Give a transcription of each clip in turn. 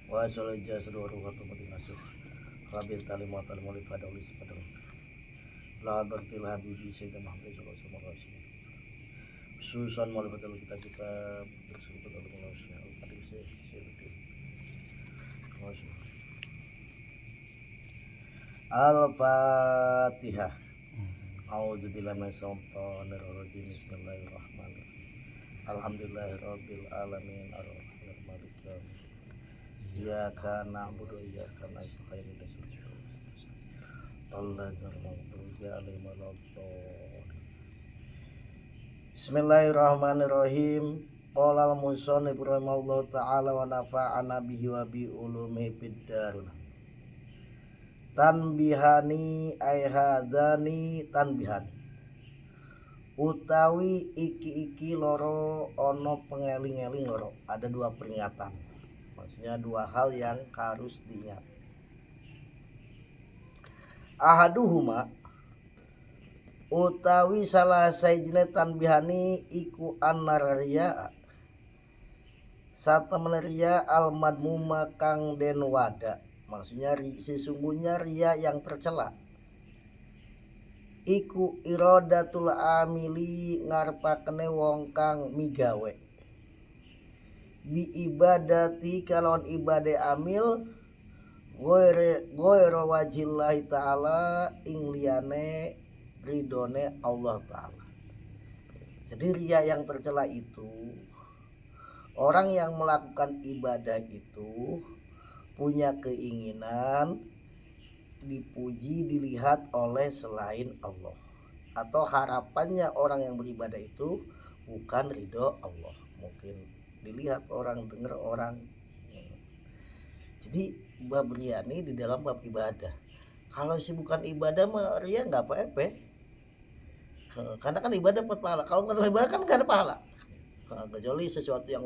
wa sallallahu alaihi wa sallam Rabbil kalimat al-mulk pada ulis pada la bertil habibi sayyidina Muhammad sallallahu alaihi wasallam susan mulai betul kita bersekutu dalam manusia al-qadir syai'uddin Al-Fatihah. A'udzubillahi minasyaitonir rajim. Bismillahirrahmanirrahim. Alhamdulillahirabbil alamin arrahmanirrahim maliki yaumiddin. Iyyaka na'budu wa iyyaka nasta'in Bismillahirrahmanirrahim. Qala al-musannif rahimahullahu ta'ala wa nafa'ana bihi wa bi ulumihi fid darin. Tanbihani ay hadani tanbihan. Utawi iki loro ono pengeling-eling loro. Ada dua peringatan. Maksudnya dua hal yang harus diingat. Ahaduhuma utawi salah sajine tanbihani iku annariya satemene riya al madmuma kang den wada. Maksudnya sesungguhnya riya yang tercela iku iradatul amili ngarepakene wong kang migawe bi ibadati kalon ibade amil goiro wajillahi ta'ala ing liyane ridone Allah ta'ala. Jadi riya yang tercela itu orang yang melakukan ibadah itu punya keinginan dipuji dilihat oleh selain Allah, atau harapannya orang yang beribadah itu bukan ridho Allah, mungkin dilihat orang, dengar orang. Jadi bab riya ini di dalam bab ibadah. Kalau sih bukan ibadah mah riya nggak apa-apa, karena kan ibadah dapat pahala. Kalau nggak ada ibadah kan nggak ada pahala, kecuali sesuatu yang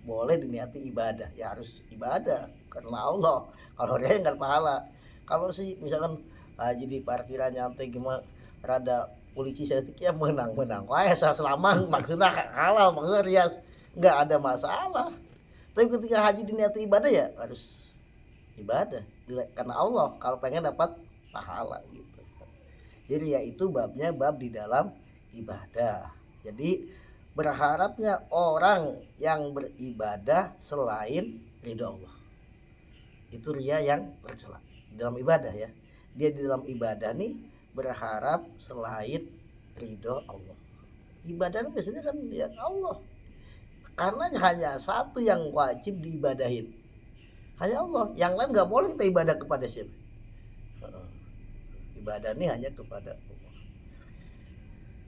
boleh diniati ibadah, ya harus ibadah karena Allah. Kalau dia nggak pahala. Kalau sih misalkan jadi parkiran nyantai gimana rada polisi setik ya menang wah selama maksudnya halal, maksudnya rias nggak ada masalah. Tapi ketika haji diniati ibadah ya harus ibadah karena Allah kalau pengen dapat pahala gitu. Jadi ya itu babnya bab di dalam ibadah. Jadi berharapnya orang yang beribadah selain ridho Allah, itu riya yang tercela dalam ibadah ya. Dia di dalam ibadah nih berharap selain ridho Allah. Ibadah biasanya kan ya Allah, karena hanya satu yang wajib diibadahin, hanya Allah. Yang lain nggak boleh kita ibadah kepada siapa. Ibadah ini hanya kepada Allah.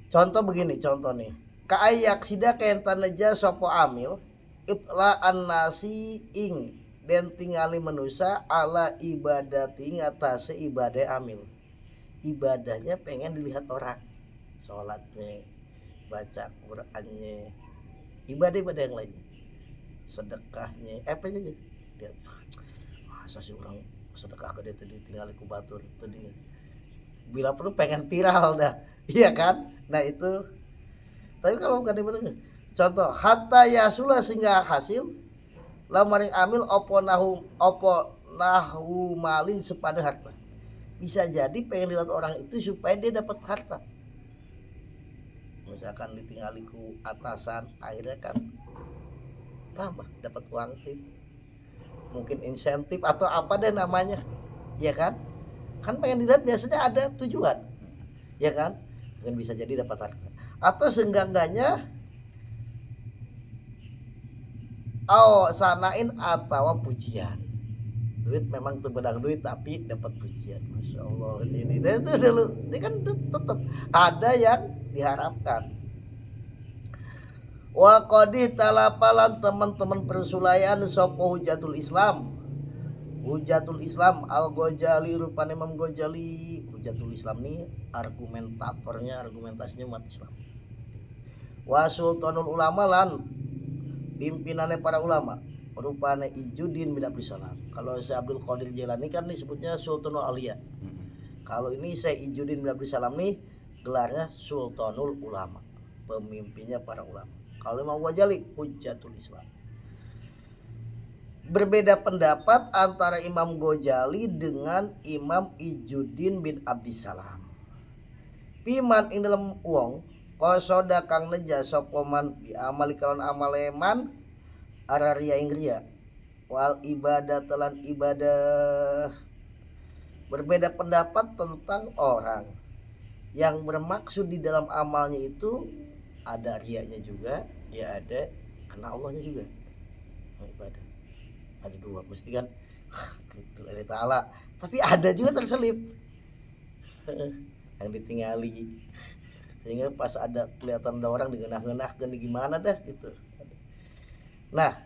Contoh begini, contoh nih, kaayak sida kenta neja sopo amil itla an-nasi ing den tingali manusia ala ibadati ngatasi ibadah amil. Ibadahnya pengen dilihat orang, sholatnya, baca Qur'annya, ibadah-ibadah yang lain, sedekahnya, apa aja lihat. Masa sih orang sedekah gede tadi tinggal ku batur tadi, bila perlu pengen viral dah, iya kan? Nah itu. Tapi kalau bukan ibadah, contoh hatta yasula sehingga hasil lamaring amil opo nahu malin sepada harta. Bisa jadi pengen lihat orang itu supaya dia dapat harta. Misalkan ditinggaliku atasan, akhirnya kan tambah dapat uang tip, mungkin insentif atau apa deh namanya, ya kan? Kan pengen dilihat biasanya ada tujuan, ya kan? Mungkin bisa jadi dapat harta. Atau seenggak-enggaknya sanain atau pujian. Duit memang terbenang duit tapi dapat pujian. Masya Allah ini itu dulu. Ini kan tetap ada yang diharapkan. Wa qadi talapalan teman-teman persulayan sopo hujatul Islam. Hujatul Islam Al-Ghazali rupanya Imam Ghazali. Hujatul Islam nih argumentatornya, argumentasinya umat Islam. Wa sultanul ulama lan pimpinannya para ulama rupanya Ijuddin bin Abdul Salam. Kalau Syekh Abdul Qadir Jailani kan disebutnya Sultanul Aulia. Kalau ini Syekh Ijuddin bin Abdul Salam nih gelarnya Sultanul Ulama, pemimpinnya para ulama. Kalau Imam Ghazali Hujatul Islam. berbeda pendapat antara Imam Ghazali dengan Imam Izzuddin bin Abdissalam. Piman ing dalem wong qasoda kang neja sapa man bi amali kalon amaleman araria ing riya wal ibadah telan ibadah. Berbeda pendapat tentang orang yang bermaksud di dalam amalnya itu ada riaknya juga, ya ada kena Allahnya juga. Ibadah ada dua, mesti kan Allah Ta'ala, tapi ada juga terselip yang ditinggali, sehingga pas ada kelihatan ada orang digenah-genahkan gimana dah gitu. Nah,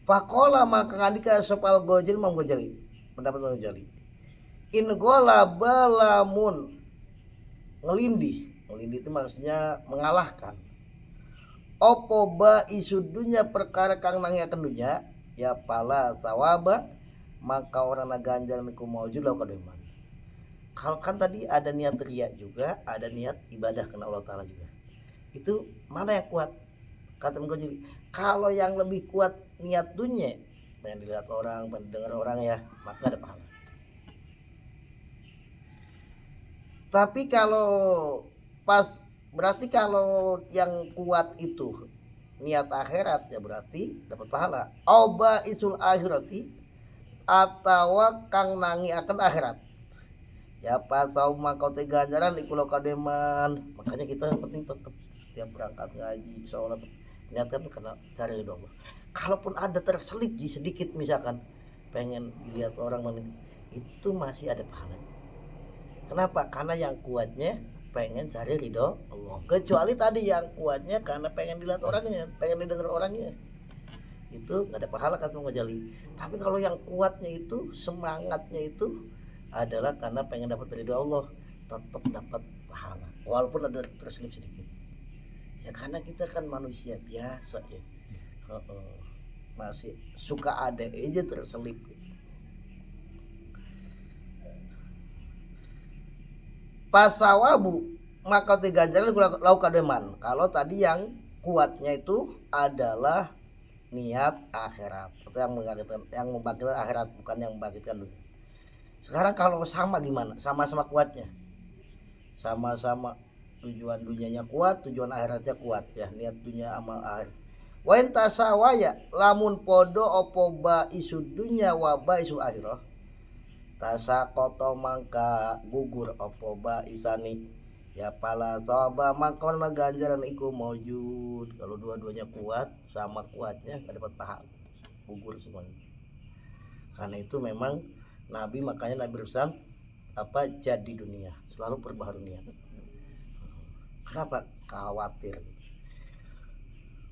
faqala maka ngandika sopal Ghazali Imam Ghazali, pendapat Imam Ghazali, in ghalaba lamun ngelindih itu maksudnya mengalahkan opo ba isudunya perkara kang nangiaken dunya ya pala sawaba maka orang ganjaran iku maujud lau kademan. Kalau kan tadi ada niat riya juga, ada niat ibadah karena Allah Ta'ala juga, itu mana yang kuat? Kata Ghazali, kalau yang lebih kuat niat dunia, pengen dilihat orang, pengen dengar orang ya, maka ada pahala. Tapi kalau pas, berarti kalau yang kuat itu niat akhirat ya berarti dapat pahala. Oba isul akhirati atau kang nangi akan akhirat. Ya pasau maka te ganjaran ikulo kademan. Makanya kita yang penting tetap tiap berangkat ngaji sholat niatkan karena cari ridho Allah. Kalaupun ada terselip di sedikit misalkan pengen dilihat orang itu masih ada pahalanya. Kenapa? Karena yang kuatnya pengen cari ridho Allah. Kecuali tadi yang kuatnya karena pengen dilihat orangnya, pengen didengar orangnya, itu nggak ada pahala kata Ghazali. Tapi kalau yang kuatnya itu, semangatnya itu adalah karena pengen dapat ridho Allah, tetap dapat pahala walaupun ada terselip sedikit. Ya karena kita kan manusia biasa ya, masih suka ada aja terselip. Pasawabu maka ganjaran lau kademan. Kalau tadi yang kuatnya itu adalah niat akhirat atau yang membangkitkan akhirat, bukan yang membangkitkan dunia. Sekarang kalau sama gimana? Sama-sama kuatnya, sama-sama tujuan dunianya kuat, tujuan akhiratnya kuat ya, niat dunia amal akhir. Wa in tasawaya lamun podo opo ba isud dunya wa ba isul akhirah tasa koto mangka gugur opo ba isani ya pala sawaba mangka warna ganjaran iku maujud. Kalau dua-duanya kuat, sama kuatnya gak dapat pahala, gugur semuanya. Karena itu memang Nabi, makanya Nabi berpesan apa, jadi dunia selalu perbaharui niat. Kenapa? Khawatir.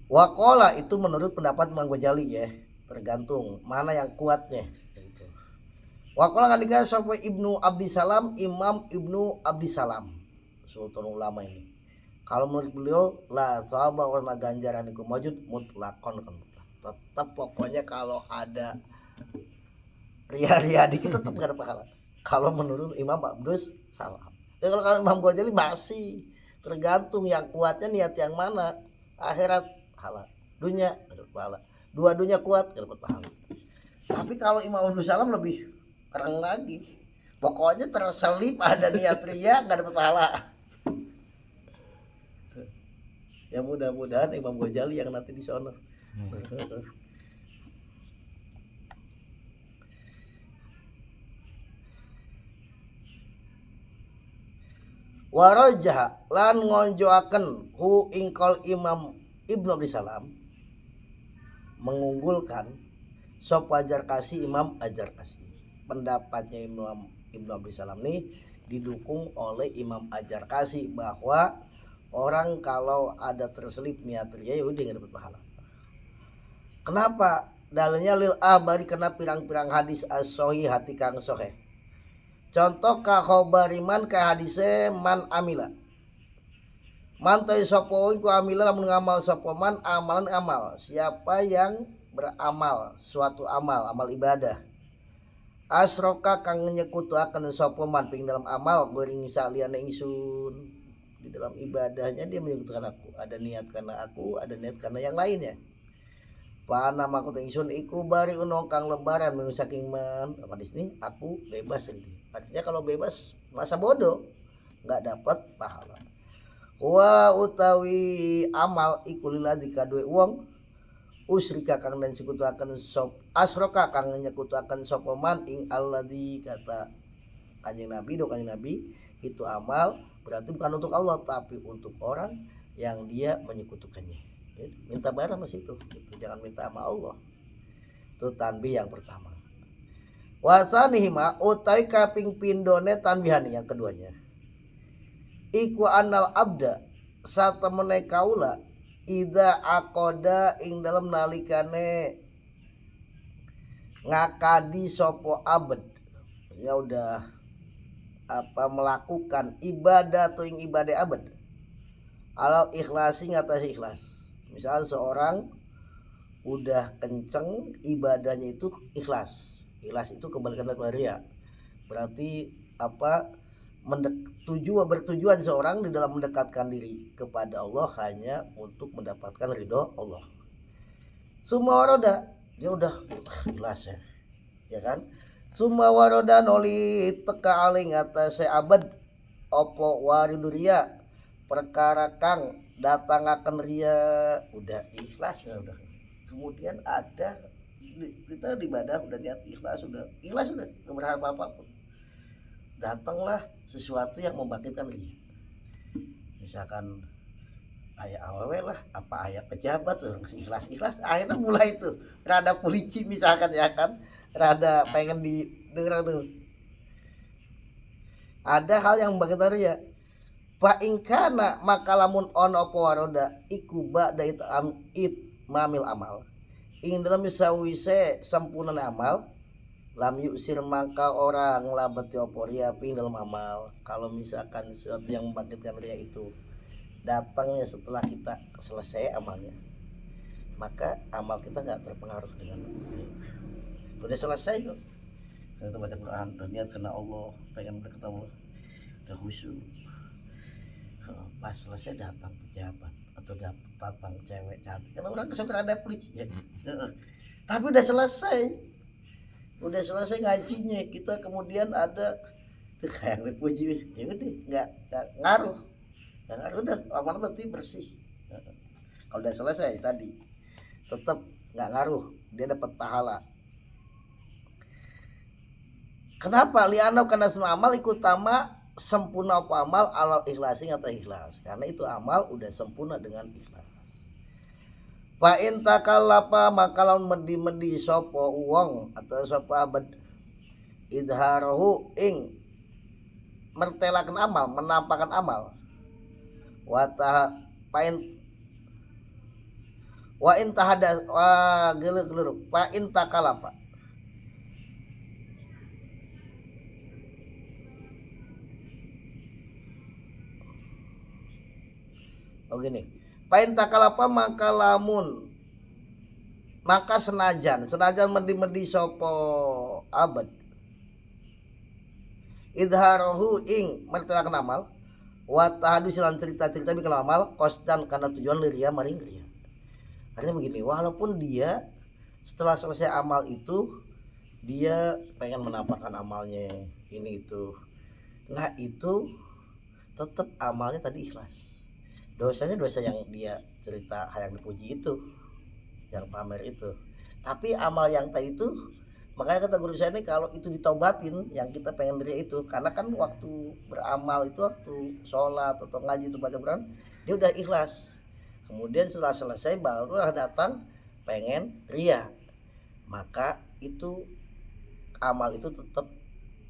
Wakola itu menurut pendapat Imam Ghazali ya, tergantung mana yang kuatnya. Wakola kan dikasih sampai Ibnu Abdissalam, Imam Ibnu Abdissalam, sultan ulama ini. Kalau menurut beliau la sawaba warna ganjaran iku maujud mutlakon kan, tetap pokoknya kalau ada ria-ria dikit tetap gak ada pahala. Kalau menurut Imam Abdissalam. Ya kalau Imam Ghazali masih tergantung yang kuatnya niat yang mana, akhirat pahala, dunia dapat pahala, dua-duanya kuat dapat pahala. Tapi kalau Imam Abdissalam lebih keren lagi, pokoknya terselip ada niat ria nggak dapat pahala. Ya mudah-mudahan Imam Ghazali yang nanti di sana. Warajah lan ngonjoaken hu ingkol Imam Ibnu Abdissalam, mengunggulkan sop Ajar Kasih Imam Ajar Kasih. Pendapatnya Ibnu Abdissalam nih didukung oleh Imam Ajar Kasih bahwa orang kalau ada terselip niat ria ya udah nggak dapat pahala. Kenapa? Dalilnya lil abari karena pirang-pirang hadis as-sahih hati kang sahih. Contoh ka khobariman ka hadise man amila. Mantai sapa ku amila lamun ngamal sapa man amalan amal. Siapa yang beramal suatu amal ibadah. Asroka kang nyekutuaken sapa man ping dalam amal beuring saliyane ingsun. Di dalam ibadahnya dia menyekutukan aku, ada niat karena aku, ada niat karena yang lainnya. Pana makut ingsun iku bari uno kang lebaran minu saking man hadis ini aku bebas ini. Artinya kalau bebas masa bodoh nggak dapat pahala. Wa utawi amal iku lilladzi kadue wong usrika kang den sekutuaken sop asroka kang nyekutuaken sapa man ing alladzi kata Kanjeng Nabi itu amal berarti bukan untuk Allah tapi untuk orang yang dia menyekutukannya. Minta barang masih itu jangan minta sama Allah. Itu tanbih yang pertama. Wasanihima utai kaping pindone tanbihani yang keduanya. Iku anal abda satemene kaula ida akoda ing dalam nalikane ngakadi sopo abad ya udah melakukan ibadah atau ing ibadah abad alal ikhlasi ngatasi ikhlas. Misalnya seorang udah kenceng ibadahnya itu ikhlas itu kebalikan dari ria. Berarti bertujuan seorang di dalam mendekatkan diri kepada Allah hanya untuk mendapatkan ridho Allah. Semua waroda dia udah ikhlas ya kan. Semua waroda noli teka aling atas abad opo wariduria perkara kang datang akan ria udah ikhlas ya udah. Kemudian ada kita ibadah udah niat ikhlas udah nggak berharap apapun. Datanglah sesuatu yang membangkitkan ria. Misalkan ayah awewe lah apa ayah pejabat orang ikhlas akhirnya mulai itu rada polisi misalkan ya kan rada pengen didengar dulu. Ada hal yang membangkitkan ria. Fa ingkana maka lamun ono apa waroda iku ba'da it mamil amal ing dalam sawise sempurna amal lam yusir maka orang labati apa ria ping dalam amal. Kalau misalkan sesuatu yang membangkitkan ria itu datangnya setelah kita selesai amalnya maka amal kita nggak terpengaruh dengan itu. Udah selesai kok kita baca Quran udah niat karena Allah pengen dekat Allah udah khusyuk. Pas selesai datang pejabat atau datang cewek cantik karena orang kesana ada polisi ya. Tapi udah selesai ngajinya kita kemudian ada kayak dipuji ya udah nggak ngaruh udah amal berarti bersih. Kalau udah selesai tadi tetap nggak ngaruh dia dapat pahala. Kenapa liano karena semua amal ikut tama sempurna apa amal alal ikhlasi atau ikhlas karena itu amal udah sempurna dengan ikhlas. Fa in takallapa maka lamun medi sapa wong atau sapa abad idharahu ing mertelakan amal menampakkan amal wa in tahada wa gelur fa in takallapa gini. Pain takalapa maka lamun maka senajan medi sopo abad idharahu ing mertelakan amal wa tahadu silan cerita bikin amal kosdan karena tujuan liria maring ria. Artinya begini, walaupun dia setelah selesai amal itu dia pengen menampakkan amalnya ini itu, nah itu tetap amalnya tadi ikhlas. Dosanya dosa yang dia cerita yang dipuji itu yang pamer itu, tapi amal yang tadi itu makanya kata guru saya ini kalau itu ditaubatin yang kita pengen dari itu karena kan waktu beramal itu waktu sholat atau ngaji itu baca Quran dia udah ikhlas. Kemudian setelah selesai barulah datang pengen ria maka itu amal itu tetap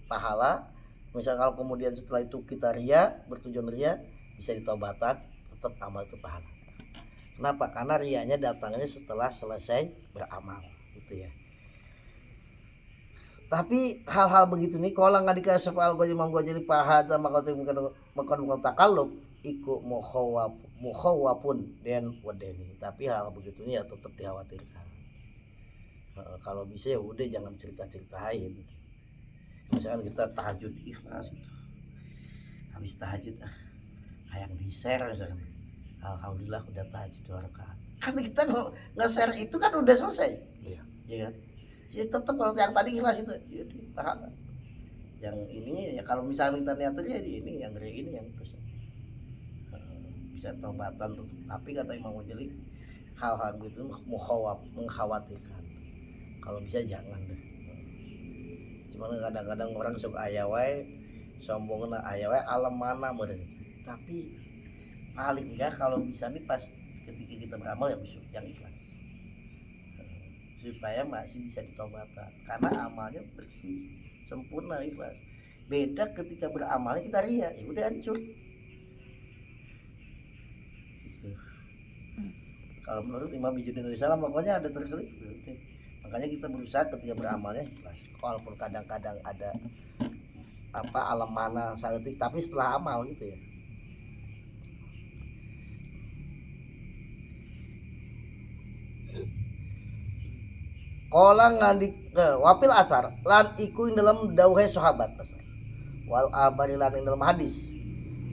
pahala. Misal kalau kemudian setelah itu kita ria bertujuan ria bisa ditaubatkan tetap amal itu pahala. Kenapa? Karena rianya datangnya setelah selesai beramal gitu ya. Tapi hal-hal begitu nih kalau nggak dikasih soal Imam Ghazali pahada maka bukan takallub iku mukhawwapun dan wadeni. Tapi hal begitu nih ya tetap dikhawatirkan. Kalau bisa ya udah jangan cerita-ceritain. Misalkan kita tahajud ikhlas gitu. Habis tahajud yang di-share misalkan. Alhamdulillah udah tahajud 2 rakaat. Kan kita nge-share itu kan udah selesai. Iya. Ya kan? Ya tetap kalau yang tadi ikhlas itu ya pahala. Yang ini ya kalau misalnya kita niatnya ya ini yang dari ini yang terus bisa taubatan tuh. Tapi kata Imam Ghazali hal-hal gitu mengkhawatirkan. Kalau bisa jangan deh. Cuman kadang-kadang orang suka ayawai sombong na ayawai alam mana mereka. Tapi paling enggak kalau bisa nih pas ketika kita beramal yang ikhlas supaya masih bisa ditaubatkan karena amalnya bersih sempurna ikhlas. Beda ketika beramal kita ria ya udah hancur gitu. Kalau menurut Imam Ijudin Salam pokoknya ada terselip gitu. Makanya kita berusaha ketika beramalnya ikhlas walaupun kadang-kadang ada apa alam mana saeutik tapi setelah amal gitu ya. Kolang ngandik wapil asar lan iku dalam dauhe sahabat asar wal abari lan dalam hadis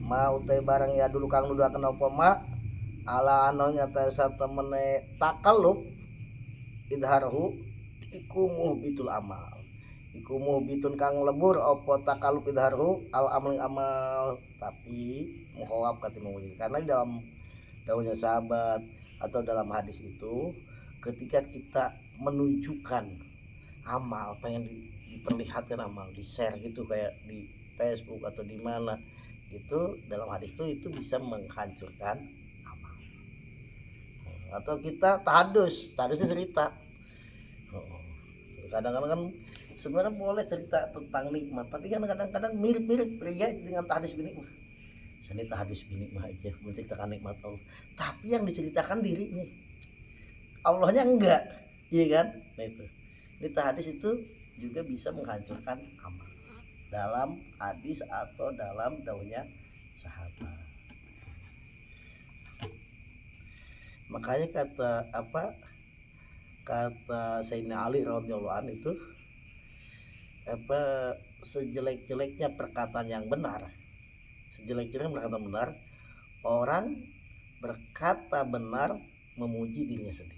mau teh barang ya dulu kang nuduhakeun apa ma ala anu nyata satemene takalluf idharhu iku muhbitul amal iku muhbitun kang lebur apa takalluf idharhu al amal tapi mukhawab katimu karena di dalam dauhnya sahabat atau dalam hadis itu ketika kita menunjukkan amal pengen diperlihatkan amal di share gitu kayak di Facebook atau di mana itu dalam hadis itu bisa menghancurkan amal. Atau kita tahadusnya cerita kadang-kadang kan sebenarnya boleh cerita tentang nikmat tapi kan kadang-kadang mirip-mirip ria dengan tahadus binikmah ini tahadus binikmah aja menceritakan nikmat Allah tapi yang diceritakan dirinya Allahnya enggak. Iya kan? Nah itu. Ini hadis itu juga bisa menghancurkan amal. Dalam hadis atau dalam dauhnya sahabat. Makanya kata apa? Kata Sayyidina Ali radhiyallahu anhu itu apa sejelek-jeleknya perkataan yang benar. Sejelek-jeleknya perkataan benar, orang berkata benar memuji dirinya sendiri.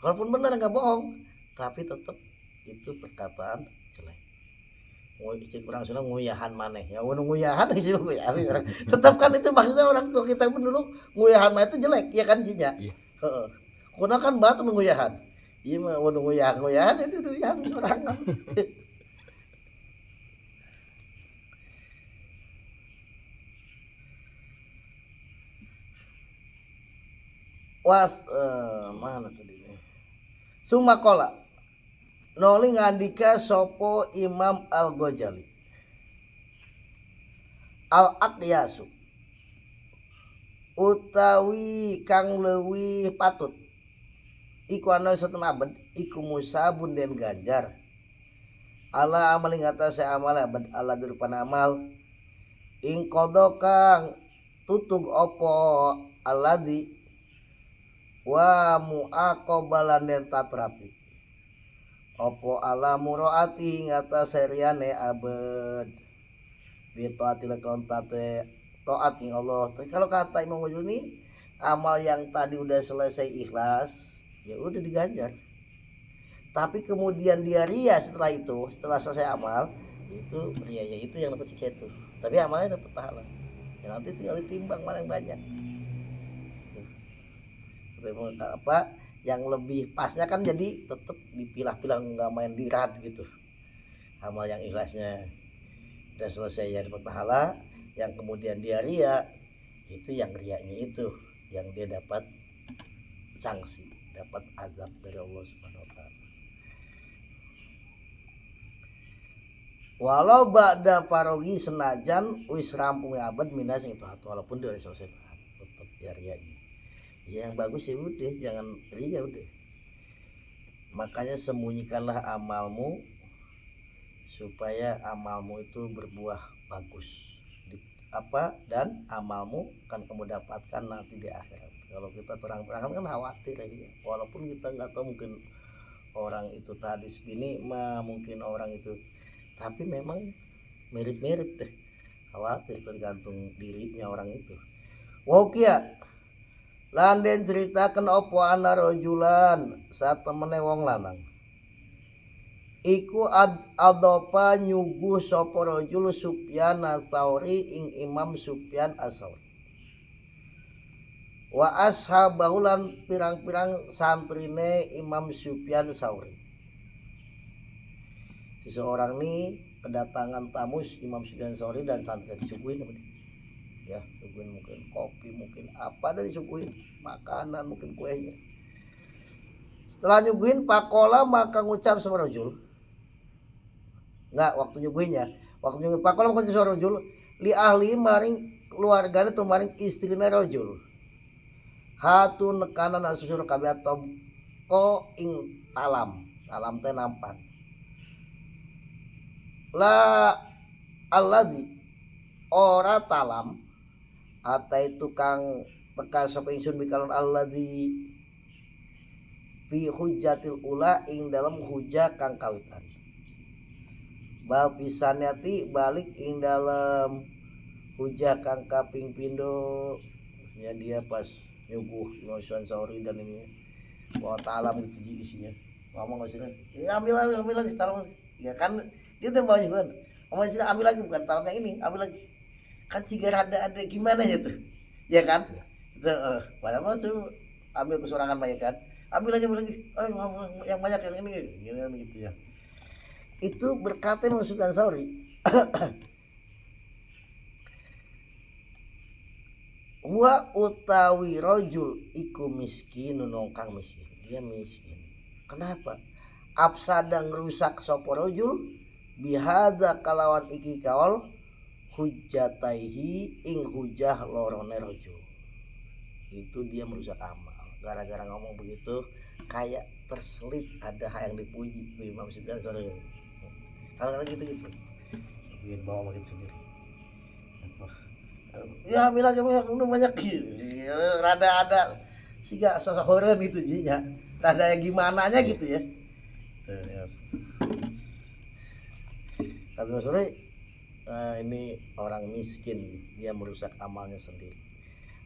Walaupun benar nggak bohong tapi tetap itu perkataan jelek kurang senang nguyahan maneh ya nguyahan sih nguyahan tetap kan itu maksudnya orang tua kita pun dulu nguyahan mah itu jelek ya kan jinya heeh kuna kan batu nguyahan iya mah nguyahan itu nguyahan sorangan mana tadi Sumakola noli ngandika sopo Imam Al-Ghazali Al-Aqyasu utawi kang leuwih patut iku ana satun abad iku musabun den ganjar ala amal ing atase amal abad ala durupan amal ing kodo kang tutug opo aladi wa muaqabalan den tatrapi opo ala muraati ngata seriane abad di taatil kontate taat ning Allah. Kalau kata Imam Ghazali amal yang tadi udah selesai ikhlas ya udah diganjar. Tapi kemudian dia ria setelah itu, setelah selesai amal itu ria ya itu yang dapat siksa itu. Tapi amalnya dapat pahala. Ya nanti tinggal ditimbang mana yang banyak. Apa yang lebih pasnya kan jadi tetap dipilah-pilah nggak main dirat gitu amal yang ikhlasnya udah selesai ya dapat pahala yang kemudian dia ria itu yang rianya itu yang dia dapat sanksi dapat azab dari Allah Subhanahu wa taala walau ba'da parogi senajan wis rampung abad minas itu walaupun dia selesai tetap ya rianya ya yang bagus ya udah jangan ria udah makanya sembunyikanlah amalmu supaya amalmu itu berbuah bagus dan amalmu akan kamu dapatkan nanti di akhirat. Kalau kita terang-terangan kan khawatir ya walaupun kita nggak tahu mungkin orang itu tadi segini mungkin orang itu tapi memang mirip-mirip deh khawatir tergantung dirinya orang itu. Wakia Lan den ceritakeun opo ana rajulan satemene wong lanang. Iku adopa nyuguh sapa rajul Sufyan Ats-Tsauri ing Imam Sufyan Ats-Tsauri. Wa ashabahu lan pirang-pirang santrine Imam Sufyan Ats-Tsauri. Seseorang nih kedatangan tamu Imam Sufyan Ats-Tsauri dan santri disuguhin apa nih? Ya, suguhin mungkin kopi, mungkin apa dari disuguhin, makanan, mungkin kuenya. Setelah nyuguhin pakola maka ngucap sama rajul. Enggak, waktu nyuguhinnya. Waktu nyuguhin pakola maka ngucap sama rajul li ahli maring keluargane tu maring istrine rajul. Hatu nekanan asusur kabeh atau ko ing talam. Talam teh nampan. La alladzi ora talam atai tukang teka sapa ingsun bikalon alladzi fi hujjatil ula ing dalam hujah kang kawitan. Bal pisanati balik ing dalam hujah kang kaping pindho. Maksudnya dia pas nyuguh Imam Ats-Tsauri dan ini bawa talam gitu isinya. Ngomong ke sini, ya ambil lagi talam. Ya kan dia udah bawa juga. Ngomong sini ambil lagi bukan talam yang ini, ambil lagi. Kan cigar ada gimana ya tuh, ya kan? Padahal tuh ambil kesorangan banyak kan, ambil lagi, yang banyak yang ini, gitu ya. Itu berkata Imam Sufyan Ats-Tsauri, wa utawi rajul iku miskin nongkang miskin, dia miskin. Kenapa? Afsada ngrusak sapa rajul bihadza kalawan iki kaul hujjataihi ing hujah lorone rajul. Itu dia merusak amal. Gara-gara ngomong begitu kayak terselip ada hal yang dipuji Imam Sufyan Ats-Tsauri. Kalau gitu bikin bawa begitu sendiri. Ya ambil aja banyak gitu. Rada ada siga sasahoreun itu jinya. Rada gimana nya gitu ya. Tuh ya. Kata sore ini orang miskin, dia merusak amalnya sendiri.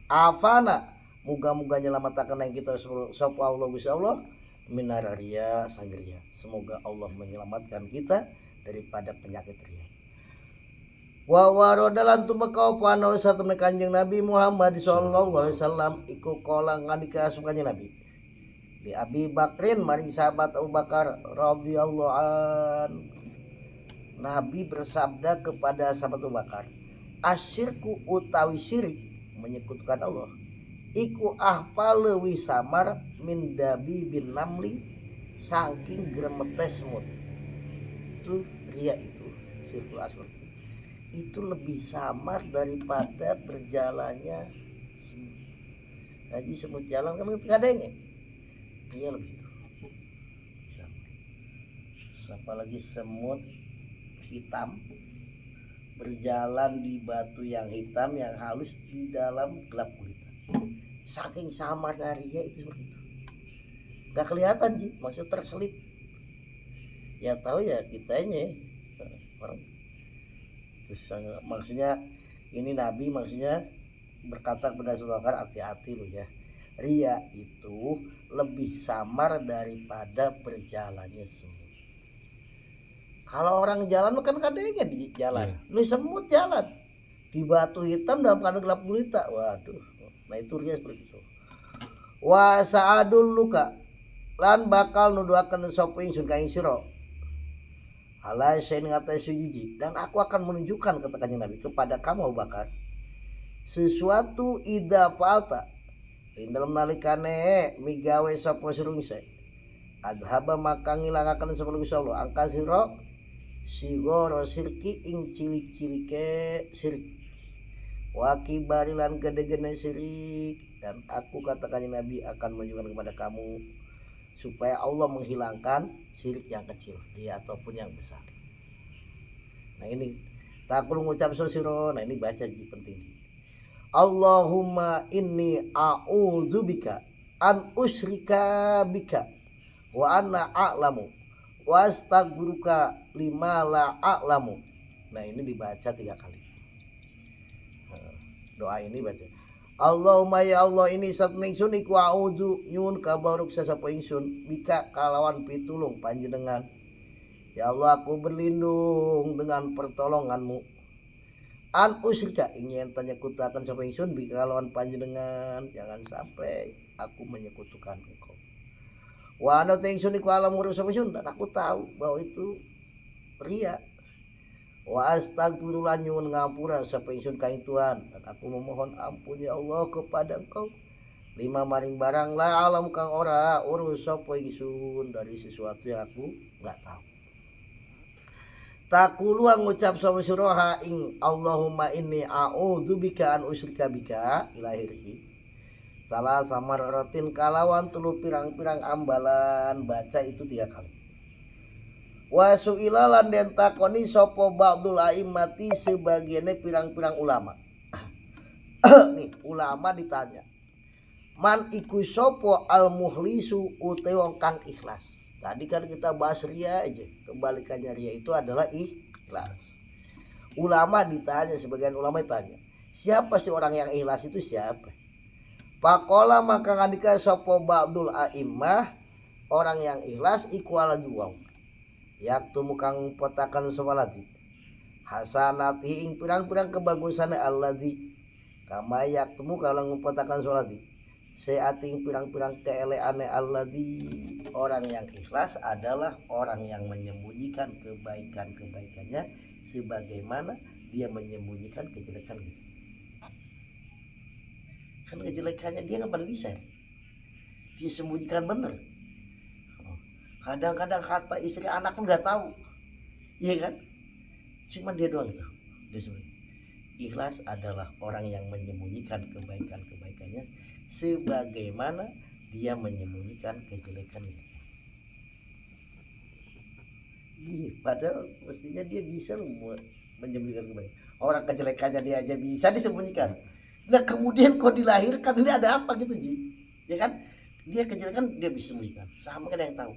Afana muga-muga nyelamataken yang kita sapa Allah Gusti Allah minararia sangria. Semoga Allah menyelamatkan kita daripada penyakit ria. Wa warodalan tumeka apa ana satemene Kanjeng Nabi Muhammad sallallahu alaihi wasallam iku kala ngandika Kanjeng Nabi. Di Abi Bakrin maring sahabat Abu Bakar radhiyallahu an. Nabi bersabda kepada sahabat Abu Bakar, asyirku utawi syirik menyekutukan Allah iku ahpal leuwih samar min dabi bin namli saking gremete semut. Itu ria, itu syirkul asghar itu lebih samar daripada berjalannya semut. Jadi semut jalan kan kadenge dia lebih itu samar. Apalagi semut hitam berjalan di batu yang hitam yang halus di dalam gelap gulita. Saking samarnya ria itu seperti itu. Gak kelihatan sih, maksudnya terselip. Ya tahu ya kitanya orang. Terus maksudnya ini Nabi maksudnya berkata kepada Abu Bakar, hati-hati lo ya. Ria itu lebih samar daripada berjalannya semut. Kalau orang jalan kan kadangnya di jalan, lu semut jalan di batu hitam dalam keadaan gelap gulita. Waduh, nah itu ria seperti itu. Wa sa'adul luka lan bakal nuduhaken sapa ingsun ka ing sira. Ala sayin ngatai sujuji dan aku akan menunjukkan kata Kanjeng Nabi kepada kamu Abu Bakar sesuatu idza fa'alta ing dalam nalikane migawe sapa sirungse adhaba maka ngilangaken sapa Gusti Allah angka sira sigoro sirki ing cilik-cilike sirik wa kibarilan gede-gede sirik. Dan aku katakan Nabi akan menunjukkan kepada kamu supaya Allah menghilangkan sirik yang kecil dia ataupun yang besar. Nah ini tak perlu ngucap sosiro. Nah ini baca jadi penting. Allahumma inni a'udzubika an usyrika bika wa anna a'lamu wa astaghfiruka lima la a'lamu. Nah ini dibaca 3 kali. Doa ini baca Allahumma ya Allah ini satna ingsun iku a'udzu nyuwun kabaruk sasapa ingsun bika kalawan pitulung panjenengan. Ya Allah aku berlindung dengan pertolonganmu. An usrika ingin nyekutukan sapa ingsun bika kalawan panjenengan, jangan sampai aku menyekutukan engkau. Wa ana ingsun iku alam urus sapa ingsun dan aku tahu bahwa itu ria. Wa astagfirullah nyuwun ngampura sapa ingsun ka Tuhan dan aku memohon ampun ya Allah kepada engkau lima maring barang la alam kang ora urus sapa ingsun dari sesuatu yang aku enggak tahu. Takulu ngucap sapa sira ing Allahumma inni a'udzubika an usyrika bika ilahirhi. Salah samaratin kalawan telu pirang-pirang ambalan baca itu 3 kali. Wa su'ilalan den takoni sapa ba'dul a'immati sebagiannya pirang-pirang ulama. Nih, ulama ditanya. Man iku sapa al mukhlisu utawa kang ikhlas. Tadi kan kita bahas ria aja. Kebalikannya ria itu adalah ikhlas. Ulama ditanya, sebagian ulama ditanya, siapa sih orang yang ikhlas itu siapa? Pakola maka ngandika sapa ba'dul a'immah orang yang ikhlas iku ala juwang. Yaktumu kang potakan samalati hasanati ing pirang-pirang kebagusane alladzi kama yaktumu kalau ngupotakan samalati seating pirang-pirang keeleane alladzi. Orang yang ikhlas adalah orang yang menyembunyikan kebaikan-kebaikannya sebagaimana dia menyembunyikan kejelekannya. Kan kejelekannya dia nggak pernah bisa, dia sembunyikan bener. Kadang-kadang kata istri anak pun nggak tahu, iya kan? Cuman dia doang tahu. Dia sembunyi. Ikhlas adalah orang yang menyembunyikan kebaikan-kebaikannya sebagaimana dia menyembunyikan kejelekannya. Iya, padahal mestinya dia bisa menyembunyikan kebaikan. Orang kejelekannya dia aja bisa disembunyikan. Nah kemudian kok dilahirkan ini ada apa gitu Ji? Ya kan? Dia kejelekan dia bisa sembunyikan. Sama kan yang tahu.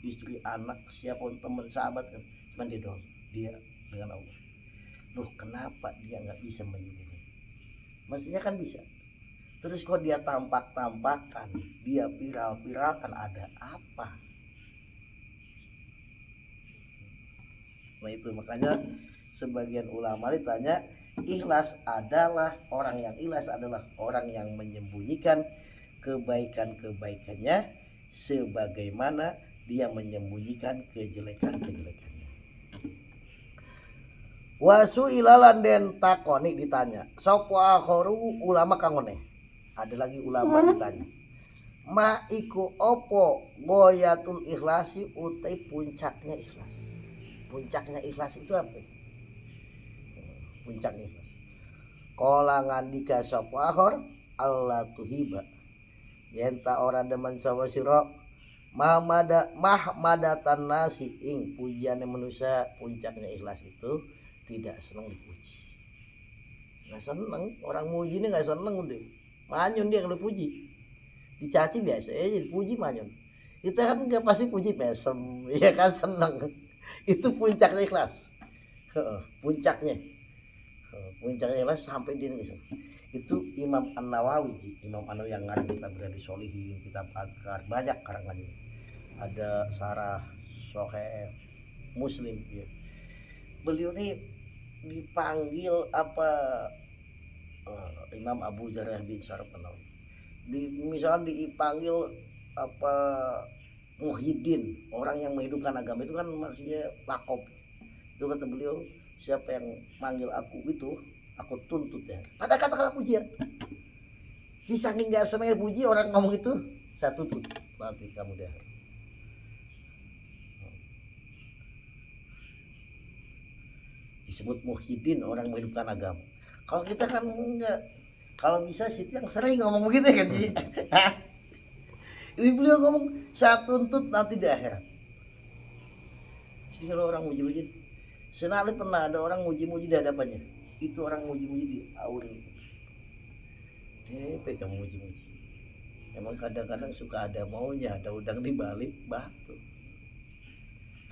Istri, anak, siapapun teman, sahabat kan, cuman dia doang, dia dengan Allah. Loh kenapa dia nggak bisa menyembunyikan? Mestinya kan bisa. Terus kok dia tampak-tampakan, dia viral-viralkan, ada apa? Nah itu makanya sebagian ulama ditanya, orang yang ikhlas adalah orang yang menyembunyikan kebaikan-kebaikannya sebagaimana dia menyembunyikan kejelekan-kejelekannya. Wasu ilalan den takoni ditanya sopo akhoru ulama kangone. Ada lagi ulama ditanya ma iku opo goyatul ikhlasi utai puncaknya ikhlas. Puncaknya ikhlas itu apa? Puncaknya ikhlas kola ngandika sopo akhor Allah tuhiba yenta ora demen sapa sira mahmadatan nasi ing pujiannya manusia. Puncaknya ikhlas itu tidak senang dipuji. Nggak senang orang muji ini, nggak senang udah manyun dia kalau puji. Dicaci biasa aja, dipuji manyun. Kita kan nggak pasti puji mesem, ya kan senang. Itu puncaknya ikhlas. Puncaknya ikhlas sampai dia nggak. Itu Imam An-Nawawi, Imam An-Nawawi yang ngarang kitab Riyadhus Shalihin, kitab Adhkar, banyak karangannya. Ada Sarah Sahih Muslim ya. Beliau ini dipanggil Imam Abu Jarrah bin Syaraf An-Nawawi. Misalnya dipanggil Muhyiddin, orang yang menghidupkan agama, itu kan maksudnya lakob. Itu kata beliau, siapa yang manggil aku itu aku tuntut ya. Ada kata-kata pujian. Jadi saking gak senang puji orang ngomong itu, saya tuntut nanti kamu deh. Disebut Muhyiddin, orang menghidupkan agama. Kalau kita kan enggak. Kalau bisa situ yang sering ngomong begitu kan. Ini beliau ngomong saya tuntut nanti di akhirat. Jadi kalau orang muji-muji, senali pernah ada orang muji-muji di hadapannya. Itu orang muji-muji di auring. Kamu muji-muji. Emang kadang-kadang suka ada maunya, ada udang di balik batu.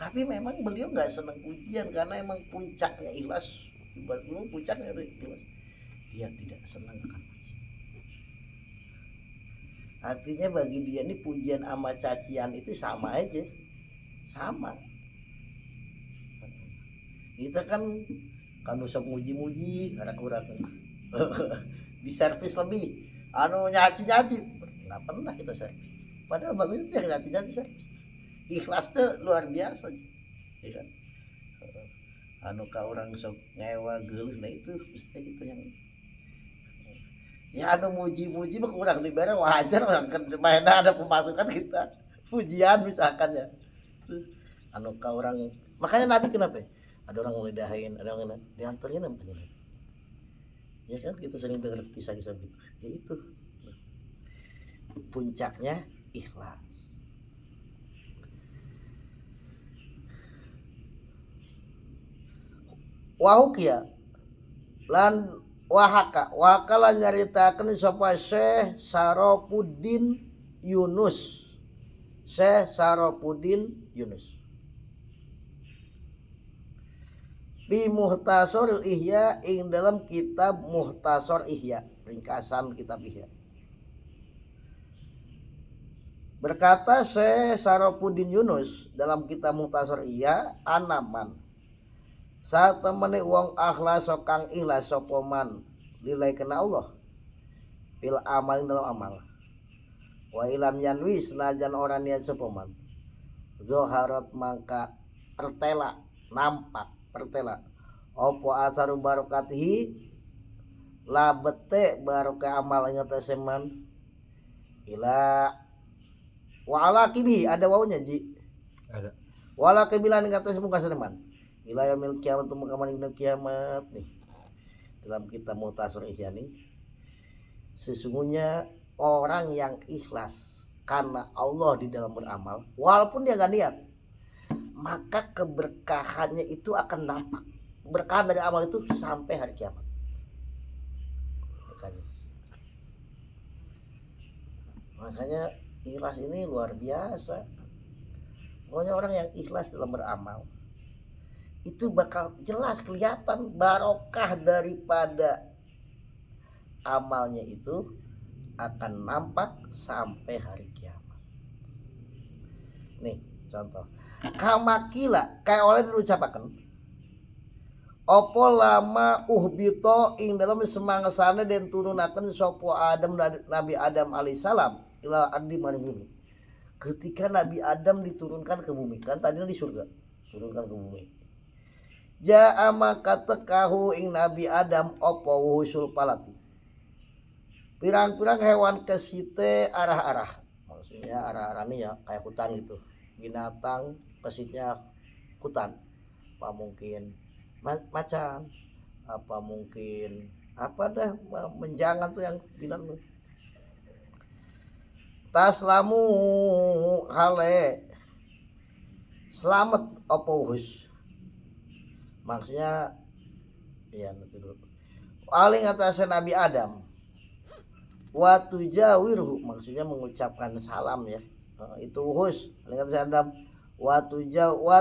Tapi memang beliau nggak senang pujian karena emang puncaknya ikhlas. Puncaknya ikhlas. Dia tidak senang akan puji. Artinya bagi dia ini pujian sama cacian itu sama aja, sama. Kita kan usah muji-muji karena kurang di servis lebih nyaci-nyaci nggak pernah kita servis, padahal bagus itu yang nyaci-nyaci servis, ikhlasnya luar biasa ya kan. Ka orang sok ngewa geuleuh, nah itu mesti gitu yang ya muji-muji mah kurang dibere wajar, orang kan mainnya ada pemasukan kita pujian misalkan ya. Ka orang, makanya Nabi kenapa ada orang ngelidahin, ada orang diantarnya namanya ya kan, kita sering dengar kisah-kisah gitu ya. Itu puncaknya ikhlas. Wahukia lan wakala nyaritakeun sapa Syekh Saropuddin Yunus, Syekh Saropuddin Yunus bi Muhtasarul Ihya ing dalam kitab Muhtasar Ihya, ringkasan kitab Ihya. Berkata Syekh Saropuddin Yunus dalam kitab Muhtasar Ihya, anaman satemene wong akhlas kang ikhlas sapa man lillahi kana Allah bil amal dalam amal, wa ilam yanwi senajan orang niat sapa man zoharat mangka pertela nampak pertela opo asaru barokatihi labete barokah amal ngatese man ila wa ala kibi ada wawunya ji ada wala kibilan ngatese muka seneman ila yaumil kiamat untuk makaman kiamat nih. Dalam kitab Muhtasar Ihya nih, sesungguhnya orang yang ikhlas karena Allah di dalam beramal walaupun dia gak niat, maka keberkahannya itu akan nampak, berkah dari amal itu sampai hari kiamat. Makanya ikhlas ini luar biasa. Pokoknya orang yang ikhlas dalam beramal itu bakal jelas kelihatan barokah daripada amalnya itu akan nampak sampai hari kiamat. Nih contoh kamakila kayak oleh diucapakan opo lama uhbito ing dalam semangasana dan turunakan sopo Adam Nabi Adam alaihissalam ila ardi maring bumi. Ketika Nabi Adam diturunkan ke bumi, kan tadinya di surga, turunkan ke bumi. Ja'a maka tekahu ing Nabi Adam opo wusul palati. Pirang-pirang hewan kesite arah-arah. Maksudnya arah-arah ini ya kayak hutan gitu. Binatang kesitnya hutan. Apa mungkin macan, apa mungkin apa dah menjangan tuh yang bilang tuh. Taslamu hale selamat opo wuhus. Maksudnya ya betul. Aling atas Nabi Adam wa tujawirhu, maksudnya mengucapkan salam ya. Itu wuhus aling atas Adam wa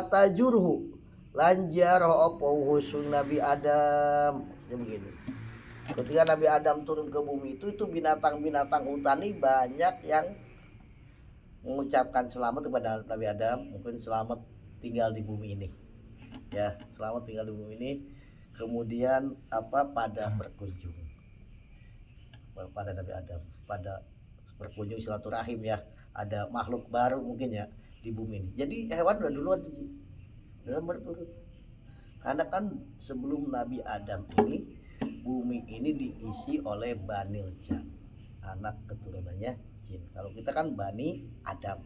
tajurhu lanjar apa wuhus Nabi Adam. Ya begini. Ketika Nabi Adam turun ke bumi itu binatang-binatang hutan ini banyak yang mengucapkan selamat kepada Nabi Adam, mungkin selamat tinggal di bumi ini. Ya, selamat tinggal di bumi ini. Kemudian pada berkunjung pada Nabi Adam, pada berkunjung silaturahim ya, ada makhluk baru mungkin ya di bumi ini. Jadi hewan udah duluan dalam berturun, karena kan sebelum Nabi Adam ini bumi ini diisi oleh Banil Jan, anak keturunannya jin. Kalau kita kan Bani Adam,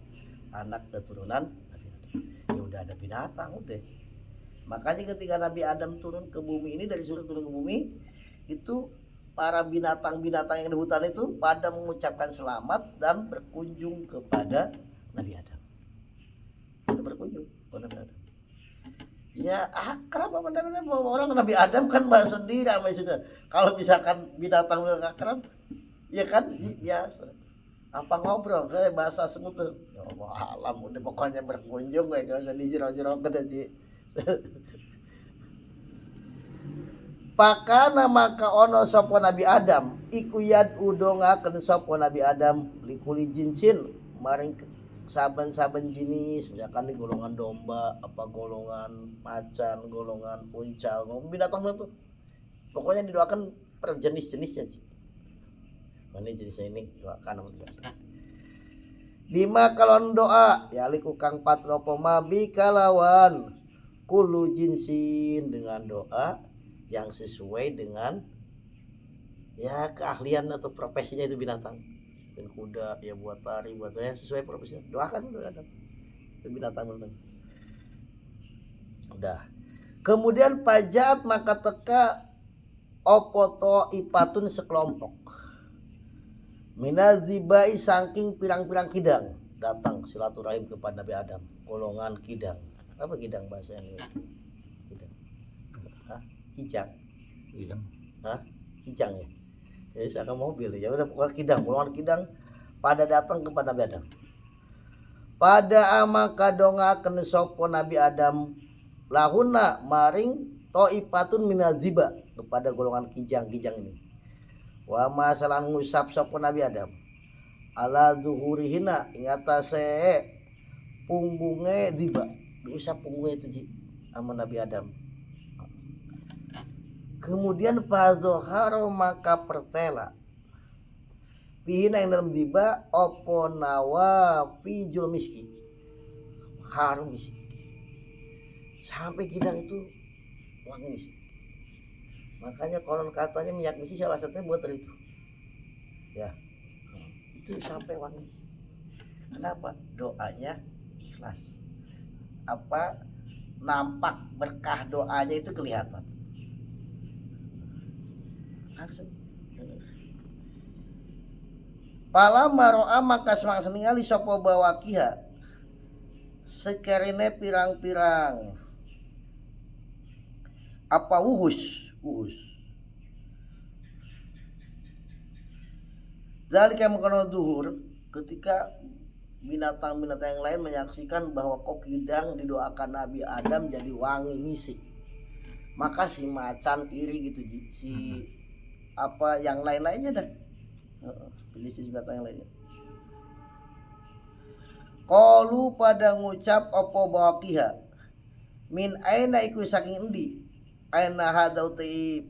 anak keturunan Nabi Adam. Ya udah ada binatang udah. Makanya ketika Nabi Adam turun ke bumi ini, dari surga turun ke bumi, itu para binatang-binatang yang di hutan itu pada mengucapkan selamat dan berkunjung kepada Nabi Adam. Pada berkunjung kepada Nabi Adam. Ya akrab apa namanya, orang Nabi Adam kan bahasa sendiri sama istrinya. Kalau misalkan binatang akrab, ya kan biasa. Apa ngobrol kayak bahasa semut tuh. Ya Allah alam udah pokoknya berkunjung kayak gak usah dijero-jero ke sih. Pakana maka ono sapa Nabi Adam iku yad udongaken sapa Nabi Adam likuli jinsin maring saben-saben jenis, misalkan di golongan domba, apa golongan macan, golongan uncal, binatang itu pokoknya didoakan per jenis-jenisnya. Ini jenisnya ini doakan Bima kalon doa ya liku kang patlopo mabi kalawan kulu jinsin, dengan doa yang sesuai dengan ya keahlian atau profesinya itu binatang. Dan kuda ya buat lari, buat saya sesuai profesinya. Doakan udah ada itu binatang. Udah. Kemudian pajat maka teka opoto ipatun sekelompok minazibai saking pirang-pirang kidang datang silaturahim kepada Nabi Adam, golongan kidang. Apa kidang bahasa ini? Kidang. Hah? Kijang. Kidang. Hah? Kijang ya. Jadi seakan mobil ya udah pokoknya kidang, golongan kidang pada datang kepada Nabi Adam. Pada amaka dongakeun sapa Nabi Adam lahuna maring toipatun minaziba kepada golongan kijang-kijang ini. Wa masalan ngusap sapa Nabi Adam ala zuhurihina ing atase punggunge ziba, diusap punggungnya itu ji sama Nabi Adam. Kemudian fazoharo maka pertela pihina yang dalam ziba opo nawa fijul miski, harum miski, sampai kidang itu wangi miski. Makanya konon katanya minyak misi salah satunya buat itu ya, itu sampai wangi. Kenapa? Doanya ikhlas, apa nampak berkah doanya itu kelihatan langsung. Pala maro'a maka semang seningali sopo bawakiha sekarine pirang-pirang apa wuhus zalika mengkono duhur, ketika binatang-binatang yang lain menyaksikan bahwa kok kidang didoakan Nabi Adam jadi wangi ngisi, maka si macan iri gitu si apa yang lain-lainnya dah, jenis binatang yang lainnya. Qalu pada ngucap opo bawakiha min aina iku saking endi aina hadauti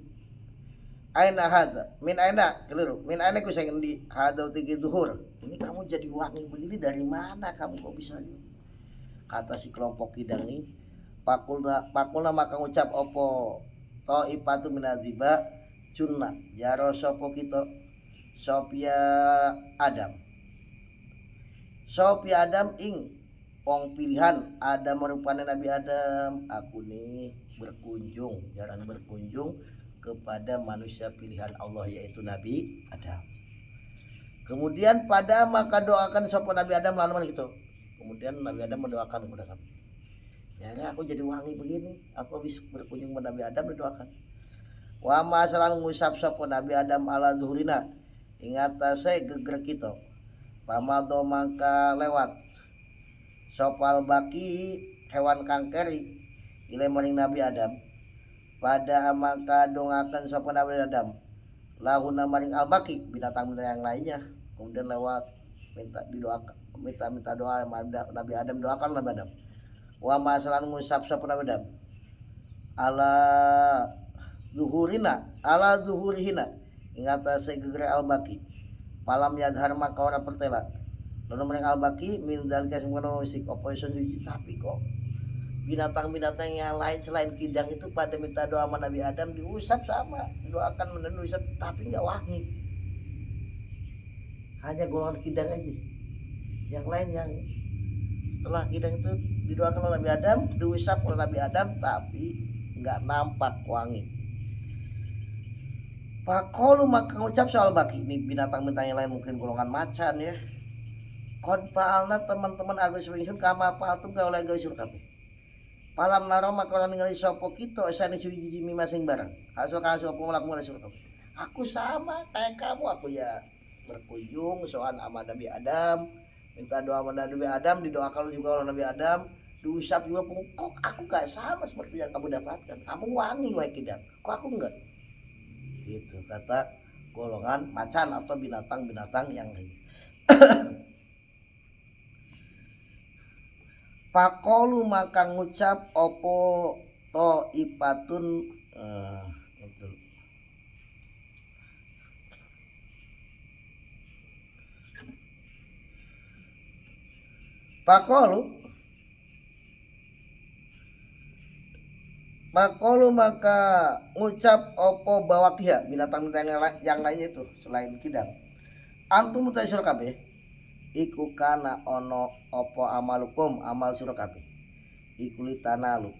aina hada min aina keliru min aina iku saking endi hadauti duhur, ini kamu jadi wangi begini dari mana kamu kok bisa? Kata si kelompok kidang ini pakulna maka ngucap opo taifatu minadziba cunna jaro sopo kita sopia Adam ing wong pilihan Adam merupanya Nabi Adam, aku nih jarang berkunjung kepada manusia pilihan Allah yaitu Nabi Adam. Kemudian pada maka doakan sapa Nabi Adam lalu gitu. Kemudian Nabi Adam mendoakan kepada kami. Ya aku jadi wangi begini, aku habis berkunjung kepada Nabi Adam didoakan. Wa masalan ngusap sapa Nabi Adam ala zuhurina ing atase geger kita. Pamado mangka lewat sopal baki hewan kangkeri ile maring Nabi Adam pada mangka dongakan sapa Nabi Adam lahuna maring albaki binatang-binatang yang lainnya. Kemudian lewat minta didoakan, minta doa Nabi Adam, doakan Nabi Adam. Wa masalan ngusap sapa Nabi Adam ala zuhurihina ing atase gegere albaki malam yadhar maka ora pertela lalu mereka albaki min dalika semono isik opoison juji, tapi kok binatang-binatang yang lain selain kidang itu pada minta doa sama Nabi Adam diusap sama doakan diusap tapi nggak wangi, hanya golongan kidang aja. Yang lain yang setelah kidang itu didoakan oleh Nabi Adam, diusap oleh Nabi Adam tapi nggak nampak wangi. Pakolu maka ngucap soal baki, ini binatang-binatang yang lain mungkin golongan macan ya. Kon paalna teman-teman agus wingsun kama patum ka oleh agus kabeh. Palam naro maka ora ningali sapa kita esane suji masing barang. Hasil pemulaku oleh surga. Aku sama kayak kamu, aku ya berkunjung soal sama Nabi Adam, minta doa sama Nabi Adam, didoakan juga oleh Nabi Adam, diusap juga kok aku gak sama seperti yang kamu dapatkan. Kamu wangi wae kidang, kok aku enggak? Gitu kata golongan macan atau binatang-binatang yang lain. Pakolu maka ngucap opo to ipatun Pakolu maka ngucap opo bawakia binatang-binatang yang lainnya itu selain kidang. Antum utai sira kabeh iku kana ono opo amalukum amal sira kabeh. Iku litanalu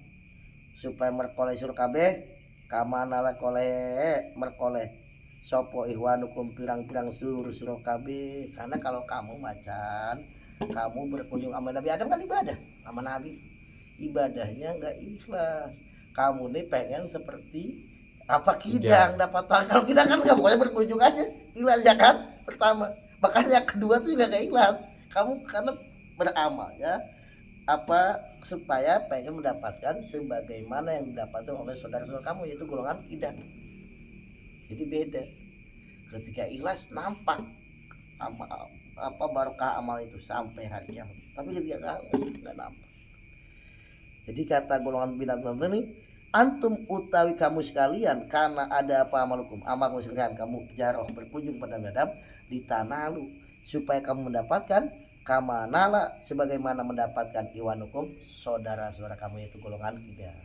supaya merkoleh sira kabeh kamana koleh merkoleh sopo ihwanukum pirang-pirang seluruh sira kabeh. Karena kalau kamu macan, kamu berkunjung sama Nabi Adam kan ibadah sama Nabi. Ibadahnya enggak ikhlas. Kamu nih pengen seperti apa kidang dapat kalau kidang kan nggak boleh berkunjung aja ikhlas ya kan pertama, makanya kedua tuh juga gak ikhlas kamu karena beramal ya apa supaya pengen mendapatkan sebagaimana yang didapatkan oleh saudara-saudara kamu yaitu golongan kidang. Jadi beda ketika ikhlas nampak apa barokah amal itu sampai hari kiamat, tapi ketika nggak nampak. Jadi kata golongan binatang ini, antum utawi kamu sekalian karena ada apa amalukum amalmu sekalian kamu jaroh berkunjung pada Adam di tanah lu supaya kamu mendapatkan kamanala sebagaimana mendapatkan iwanukum saudara-saudara kamu itu golongan kidang.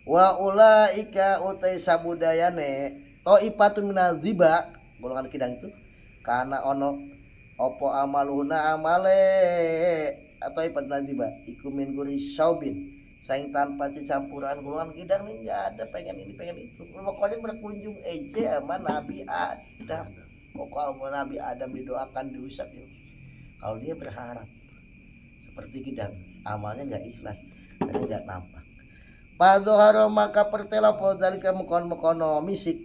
Wa ulaika utai sabudayane ta'ifatun minal ziba golongan kidang itu karena ono opo amaluna amale atau ipat nanti mbak ikumin guri saubin saing tanpa campuran golongan kidang nih nggak ada pengen ini pengen itu pokoknya berkunjung aja sama Nabi Adam. Pokoknya Nabi Adam didoakan diusap ya. Kalau dia berharap seperti kidang amalnya nggak ikhlas karena nggak nampak. Padoharo maka pertela podalika mukon misik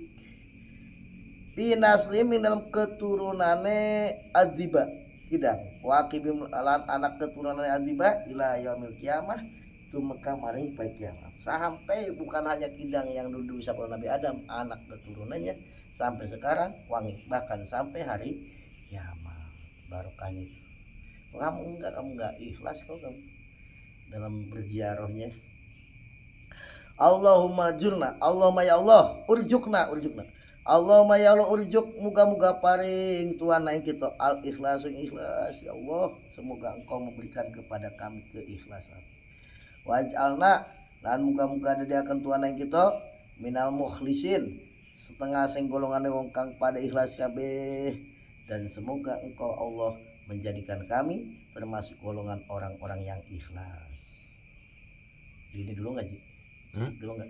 binaslimin dalam keturunane adziba kidang wakibim lan anak keturunan adziba ila yaumil kiamah itu maka maring pai kiamat sampai bukan hanya kidang yang dulu sabun Nabi Adam anak keturunannya sampai sekarang wangi bahkan sampai hari kiamat barokahnya itu. Kamu enggak ikhlas kok kamu dalam berziarahnya. Allahumma jurna Allahumma ya Allah urjukna Allahumma ya Allah urjuk muga-muga paring Tuhan naik kita al ikhlas ya Allah semoga engkau memberikan kepada kami keikhlasan waj'alna lan muga-muga dadiakan Tuhan naik kita minal mukhlisin setengah sing golongane wong kang pada ikhlas kabeh dan semoga engkau Allah menjadikan kami termasuk golongan orang-orang yang ikhlas. Ini dulu enggak Ji? Dulu enggak?